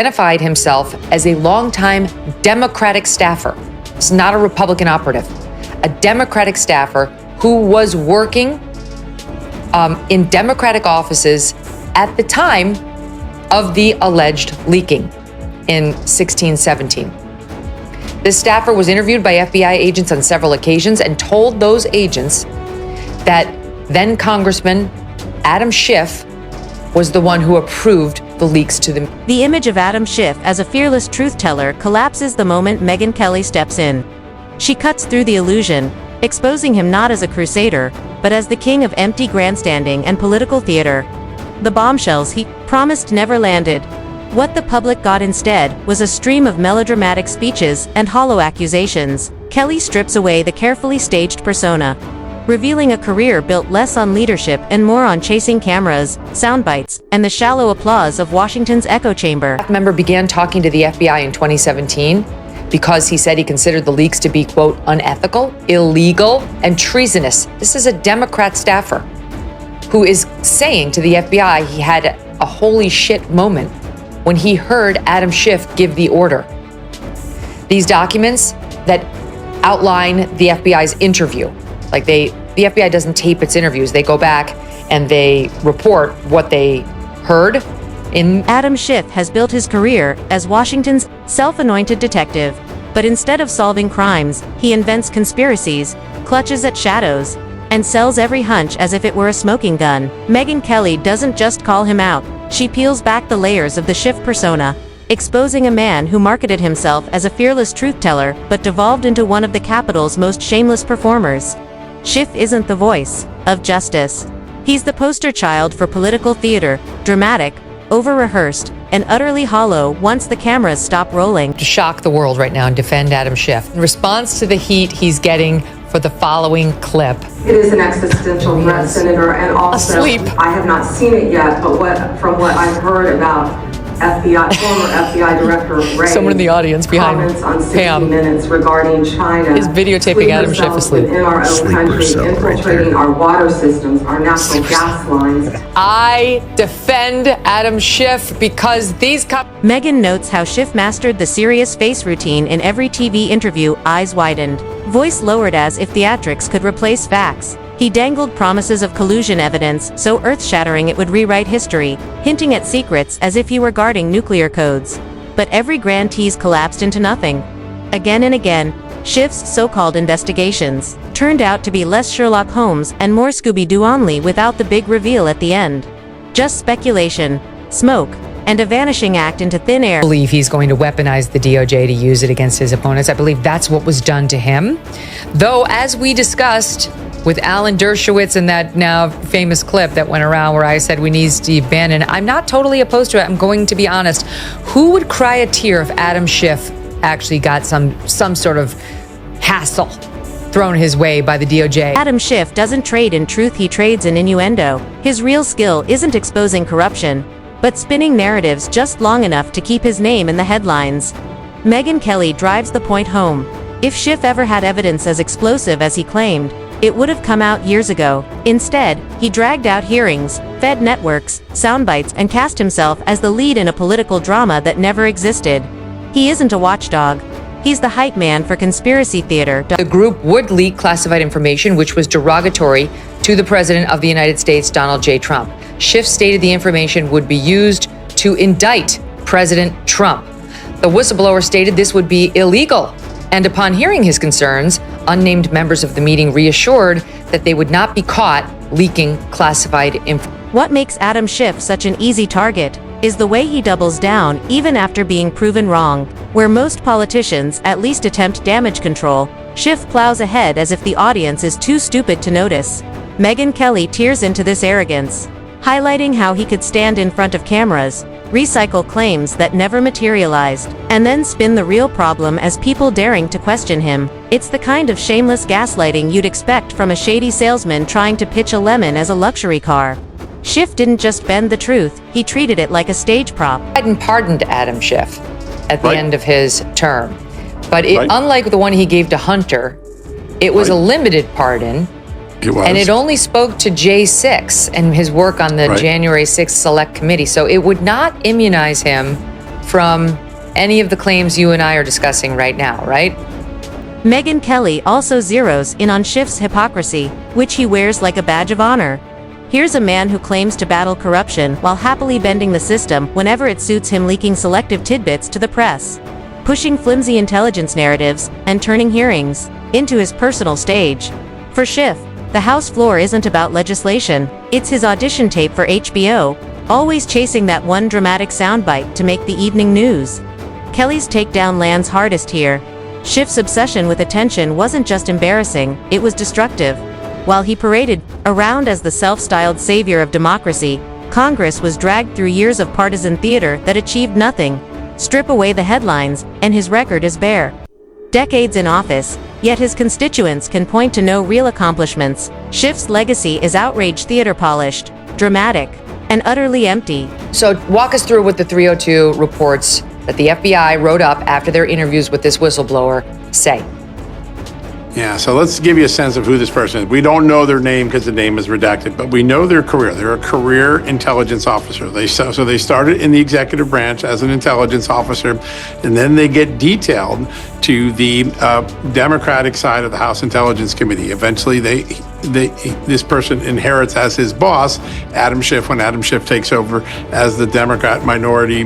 identified himself as a longtime Democratic staffer. It's not a Republican operative, a Democratic staffer who was working in Democratic offices at the time of the alleged leaking in 1617. This staffer was interviewed by FBI agents on several occasions and told those agents that then Congressman Adam Schiff was the one who approved the leaks to them. The image of Adam Schiff as a fearless truth-teller collapses the moment Megyn Kelly steps in. She cuts through the illusion, exposing him not as a crusader, but as the king of empty grandstanding and political theater. The bombshells he promised never landed. What the public got instead was a stream of melodramatic speeches and hollow accusations. Kelly strips away the carefully staged persona, revealing a career built less on leadership and more on chasing cameras, soundbites, and the shallow applause of Washington's echo chamber. A member began talking to the FBI in 2017 because he said he considered the leaks to be, quote, unethical, illegal, and treasonous. This is a Democrat staffer who is saying to the FBI he had a holy shit moment when he heard Adam Schiff give the order. These documents that outline the FBI's interview, like the FBI doesn't tape its interviews. They go back and they report what they heard. Adam Schiff has built his career as Washington's self-anointed detective, but instead of solving crimes, he invents conspiracies, clutches at shadows, and sells every hunch as if it were a smoking gun. Megyn Kelly doesn't just call him out. She peels back the layers of the Schiff persona, exposing a man who marketed himself as a fearless truth-teller but devolved into one of the Capitol's most shameless performers. Schiff isn't the voice of justice. He's the poster child for political theater, dramatic, over-rehearsed, and utterly hollow once the cameras stop rolling. To shock the world right now and defend Adam Schiff. In response to the heat he's getting for the following clip. It is an existential threat, Senator, and also asleep. I have not seen it yet, but from what I've heard about former FBI Director Ray, someone in the audience behind comments on 60 Pam Minutes regarding China is videotaping Adam Schiff asleep. In our own country, infiltrating our water systems, our natural gas lines. I defend Adam Schiff because these Megyn notes how Schiff mastered the serious face routine in every TV interview, eyes widened, voice lowered as if theatrics could replace facts. He dangled promises of collusion evidence so earth-shattering it would rewrite history, hinting at secrets as if he were guarding nuclear codes. But every grand tease collapsed into nothing. Again and again, Schiff's so-called investigations turned out to be less Sherlock Holmes and more Scooby-Doo-only without the big reveal at the end. Just speculation, smoke, and a vanishing act into thin air. I believe he's going to weaponize the DOJ to use it against his opponents. I believe that's what was done to him. Though, as we discussed with Alan Dershowitz and that now famous clip that went around where I said we need Steve Bannon, I'm not totally opposed to it. I'm going to be honest. Who would cry a tear if Adam Schiff actually got some sort of hassle thrown his way by the DOJ? Adam Schiff doesn't trade in truth, he trades in innuendo. His real skill isn't exposing corruption, but spinning narratives just long enough to keep his name in the headlines. Megyn Kelly drives the point home. If Schiff ever had evidence as explosive as he claimed, it would have come out years ago. Instead, he dragged out hearings, fed networks, soundbites, and cast himself as the lead in a political drama that never existed. He isn't a watchdog. He's the hype man for conspiracy theater. The group would leak classified information which was derogatory to the President of the United States, Donald J. Trump. Schiff stated the information would be used to indict President Trump. The whistleblower stated this would be illegal. And upon hearing his concerns, unnamed members of the meeting reassured that they would not be caught leaking classified information. What makes Adam Schiff such an easy target is the way he doubles down even after being proven wrong. Where most politicians at least attempt damage control, Schiff plows ahead as if the audience is too stupid to notice. Megyn Kelly tears into this arrogance, highlighting how he could stand in front of cameras, recycle claims that never materialized, and then spin the real problem as people daring to question him. It's the kind of shameless gaslighting you'd expect from a shady salesman trying to pitch a lemon as a luxury car. Schiff didn't just bend the truth, he treated it like a stage prop. Biden pardoned Adam Schiff at the end of his term. But unlike the one he gave to Hunter, it was a limited pardon. It was. And it only spoke to J6 and his work on the January 6th Select Committee. So it would not immunize him from any of the claims you and I are discussing right now, right? Megyn Kelly also zeroes in on Schiff's hypocrisy, which he wears like a badge of honor. Here's a man who claims to battle corruption while happily bending the system whenever it suits him, leaking selective tidbits to the press, pushing flimsy intelligence narratives, and turning hearings into his personal stage. For Schiff, the House floor isn't about legislation, it's his audition tape for HBO, always chasing that one dramatic soundbite to make the evening news. Kelly's takedown lands hardest here. Schiff's obsession with attention wasn't just embarrassing, it was destructive. While he paraded around as the self-styled savior of democracy, Congress was dragged through years of partisan theater that achieved nothing. Strip away the headlines, and his record is bare. Decades in office, yet his constituents can point to no real accomplishments. Schiff's legacy is outrage theater, polished, dramatic, and utterly empty. So walk us through what the 302 reports that the FBI wrote up after their interviews with this whistleblower say. Yeah, so let's give you a sense of who this person is. We don't know their name because the name is redacted, but we know their career. They're a career intelligence officer. So they started in the executive branch as an intelligence officer, and then they get detailed to the Democratic side of the House Intelligence Committee. Eventually, this person inherits as his boss, Adam Schiff, when Adam Schiff takes over as the Democrat minority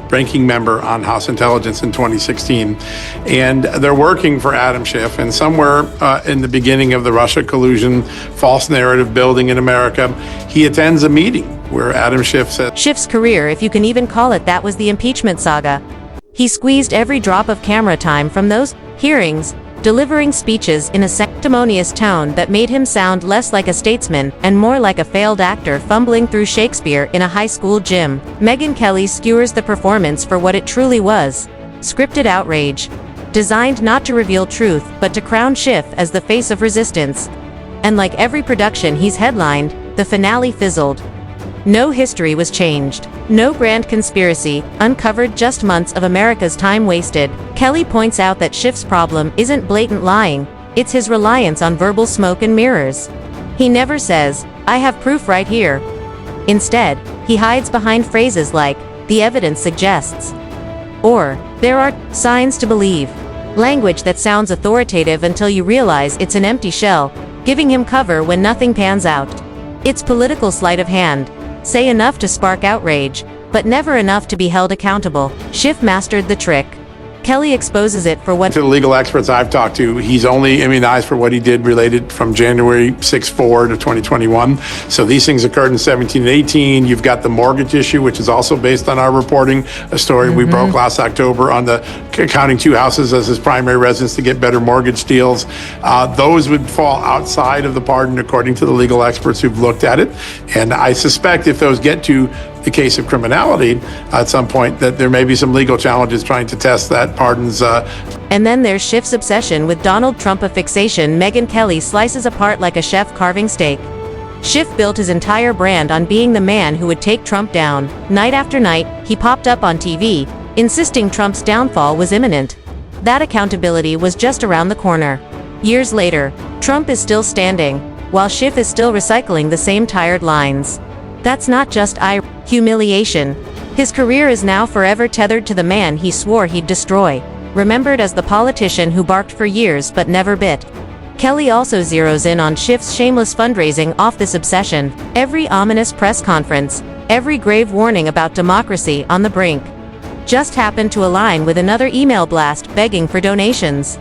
ranking member on House Intelligence in 2016. And they're working for Adam Schiff, and somewhere in the beginning of the Russia collusion, false narrative building in America, he attends a meeting where Adam Schiff said, Schiff's career, if you can even call it that, was the impeachment saga. He squeezed every drop of camera time from those hearings, delivering speeches in a sanctimonious tone that made him sound less like a statesman and more like a failed actor fumbling through Shakespeare in a high school gym. Megyn Kelly skewers the performance for what it truly was: scripted outrage, designed not to reveal truth but to crown Schiff as the face of resistance. And like every production he's headlined, the finale fizzled. No history was changed. No grand conspiracy uncovered, just months of America's time wasted. Kelly points out that Schiff's problem isn't blatant lying, it's his reliance on verbal smoke and mirrors. He never says, "I have proof right here." Instead, he hides behind phrases like, "the evidence suggests," or "there are signs to believe." Language that sounds authoritative until you realize it's an empty shell, giving him cover when nothing pans out. It's political sleight of hand. Say enough to spark outrage, but never enough to be held accountable. Schiff mastered the trick. Kelly exposes it for what— to the legal experts I've talked to, he's only immunized for what he did related from January 6-4 to 2021. So these things occurred in 17 and 18. You've got the mortgage issue, which is also based on our reporting, a story we broke last October on the counting two houses as his primary residence to get better mortgage deals. Those would fall outside of the pardon, according to the legal experts who've looked at it. And I suspect if those get to the case of criminality at some point, that there may be some legal challenges trying to test that pardon's. And then there's Schiff's obsession with Donald Trump, a fixation Megyn Kelly slices apart like a chef carving steak. Schiff built his entire brand on being the man who would take Trump down. Night after night, he popped up on TV, insisting Trump's downfall was imminent. That accountability was just around the corner. Years later, Trump is still standing, while Schiff is still recycling the same tired lines. That's not just humiliation. His career is now forever tethered to the man he swore he'd destroy, remembered as the politician who barked for years but never bit. Kelly also zeroes in on Schiff's shameless fundraising off this obsession. Every ominous press conference, every grave warning about democracy on the brink, just happened to align with another email blast begging for donations.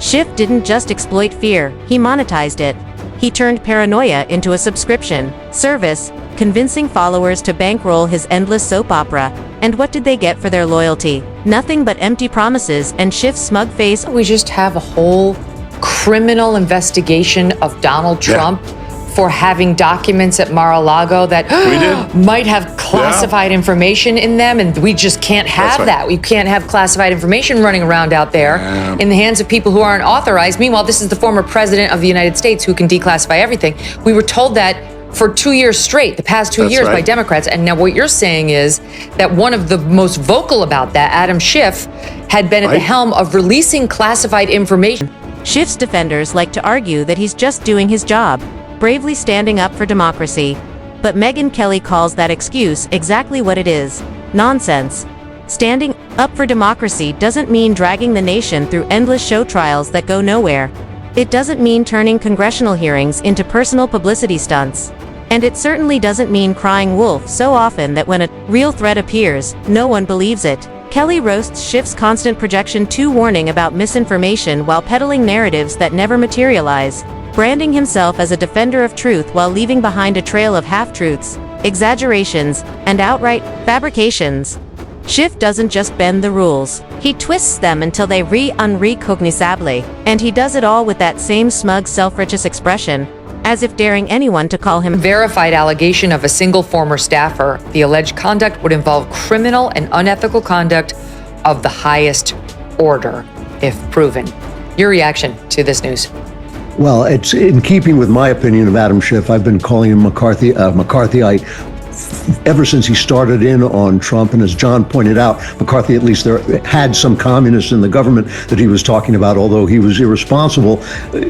Schiff didn't just exploit fear, he monetized it. He turned paranoia into a subscription service, convincing followers to bankroll his endless soap opera. And what did they get for their loyalty? Nothing but empty promises and Schiff's smug face. We just have a whole criminal investigation of Donald Trump for having documents at Mar-a-Lago that might have classified information in them, and we just can't have that. We can't have classified information running around out there in the hands of people who aren't authorized. Meanwhile, this is the former president of the United States who can declassify everything. We were told that for 2 years straight, the past 2 years by Democrats. And now what you're saying is that one of the most vocal about that, Adam Schiff, had been at the helm of releasing classified information. Schiff's defenders like to argue that he's just doing his job, bravely standing up for democracy. But Megyn Kelly calls that excuse exactly what it is: nonsense. Standing up for democracy doesn't mean dragging the nation through endless show trials that go nowhere. It doesn't mean turning congressional hearings into personal publicity stunts. And it certainly doesn't mean crying wolf so often that when a real threat appears, no one believes it. Kelly roasts Schiff's constant projection 2 warning about misinformation while peddling narratives that never materialize, branding himself as a defender of truth while leaving behind a trail of half-truths, exaggerations, and outright fabrications. Schiff doesn't just bend the rules. He twists them until they unrecognizable, and he does it all with that same smug, self-righteous expression, as if daring anyone to call him Verified allegation of a single former staffer. The alleged conduct would involve criminal and unethical conduct of the highest order, if proven. Your reaction to this news? Well, it's in keeping with my opinion of Adam Schiff. I've been calling him McCarthyite ever since he started in on Trump. And as John pointed out, McCarthy at least there had some communists in the government that he was talking about, although he was irresponsible.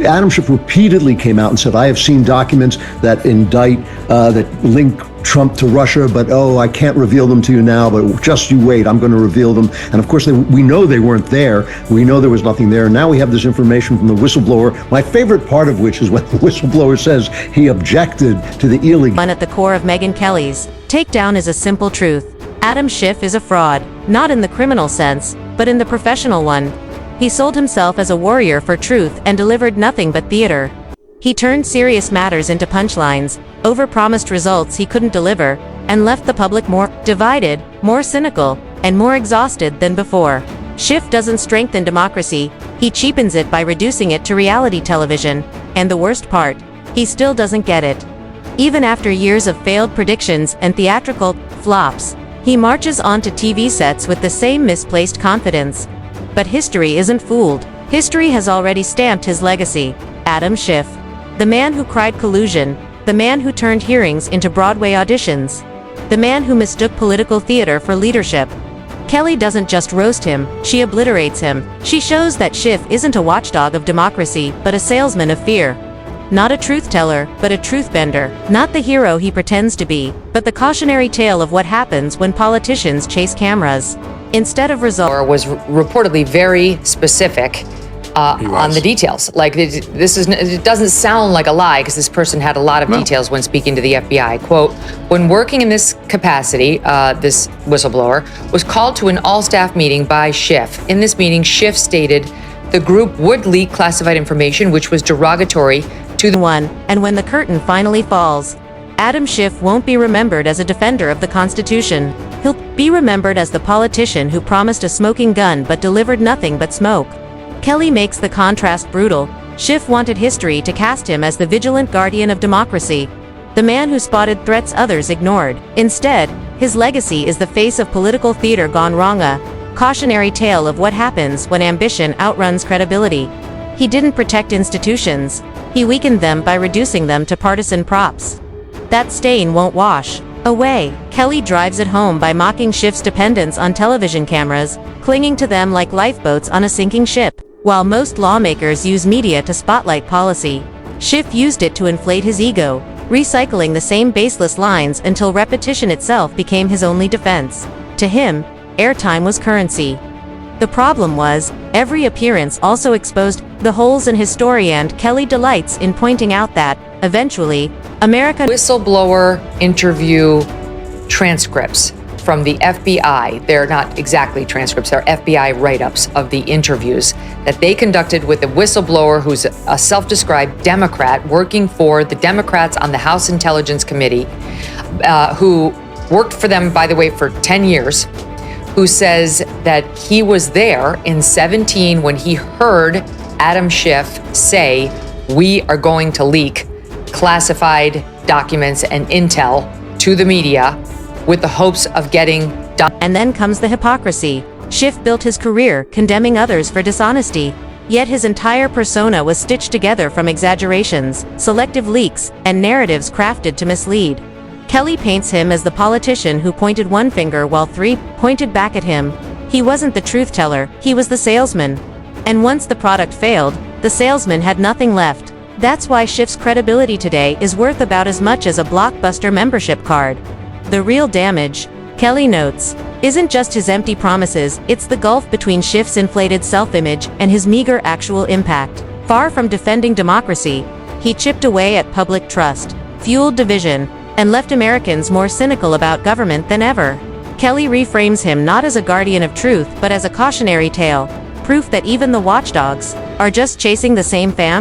Adam Schiff repeatedly came out and said, I have seen documents that indict, that link Trump to Russia, but I can't reveal them to you now, but just you wait, I'm going to reveal them. And of course, we know they weren't there. We know there was nothing there. Now we have this information from the whistleblower, my favorite part of which is when the whistleblower says he objected to the illegal. At the core of Megyn Kelly's takedown is a simple truth. Adam Schiff is a fraud, not in the criminal sense, but in the professional one. He sold himself as a warrior for truth and delivered nothing but theater. He turned serious matters into punchlines, overpromised results he couldn't deliver, and left the public more divided, more cynical, and more exhausted than before. Schiff doesn't strengthen democracy, he cheapens it by reducing it to reality television, and the worst part, he still doesn't get it. Even after years of failed predictions and theatrical flops, he marches onto TV sets with the same misplaced confidence. But history isn't fooled. History has already stamped his legacy. Adam Schiff. The man who cried collusion, the man who turned hearings into Broadway auditions, the man who mistook political theater for leadership. Kelly doesn't just roast him, she obliterates him. She shows that Schiff isn't a watchdog of democracy, but a salesman of fear. Not a truth teller, but a truth bender. Not the hero he pretends to be, but the cautionary tale of what happens when politicians chase cameras. Instead of results. Was reportedly very specific on the details. Like it doesn't sound like a lie because this person had a lot of details when speaking to the FBI. Quote, when working in this capacity, this whistleblower was called to an all-staff meeting by Schiff. In this meeting, Schiff stated the group would leak classified information which was derogatory to the one, and when the curtain finally falls, Adam Schiff won't be remembered as a defender of the Constitution. He'll be remembered as the politician who promised a smoking gun but delivered nothing but smoke. Kelly makes the contrast brutal. Schiff wanted history to cast him as the vigilant guardian of democracy, the man who spotted threats others ignored. Instead, his legacy is the face of political theater gone wrong, a cautionary tale of what happens when ambition outruns credibility. He didn't protect institutions, he weakened them by reducing them to partisan props. That stain won't wash away. Kelly drives it home by mocking Schiff's dependence on television cameras, clinging to them like lifeboats on a sinking ship. While most lawmakers use media to spotlight policy, Schiff used it to inflate his ego, recycling the same baseless lines until repetition itself became his only defense. To him, airtime was currency. The problem was, every appearance also exposed the holes in his story, and Kelly delights in pointing out that, eventually, America whistleblower interview transcripts from the FBI. They're not exactly transcripts, they're FBI write-ups of the interviews that they conducted with a whistleblower who's a self-described Democrat working for the Democrats on the House Intelligence Committee, who worked for them, by the way, for 10 years, who says that he was there in 2017 when he heard Adam Schiff say, we are going to leak classified documents and intel to the media with the hopes of getting done. And then comes the hypocrisy. Schiff built his career condemning others for dishonesty, yet his entire persona was stitched together from exaggerations, selective leaks, and narratives crafted to mislead. Kelly paints him as the politician who pointed one finger while 3 pointed back at him. He wasn't the truth teller, he was the salesman. And once the product failed, the salesman had nothing left. That's why Schiff's credibility today is worth about as much as a Blockbuster membership card. The real damage, Kelly notes, isn't just his empty promises, it's the gulf between Schiff's inflated self-image and his meager actual impact. Far from defending democracy, he chipped away at public trust, fueled division, and left Americans more cynical about government than ever. Kelly reframes him not as a guardian of truth but as a cautionary tale, proof that even the watchdogs are just chasing the same fam.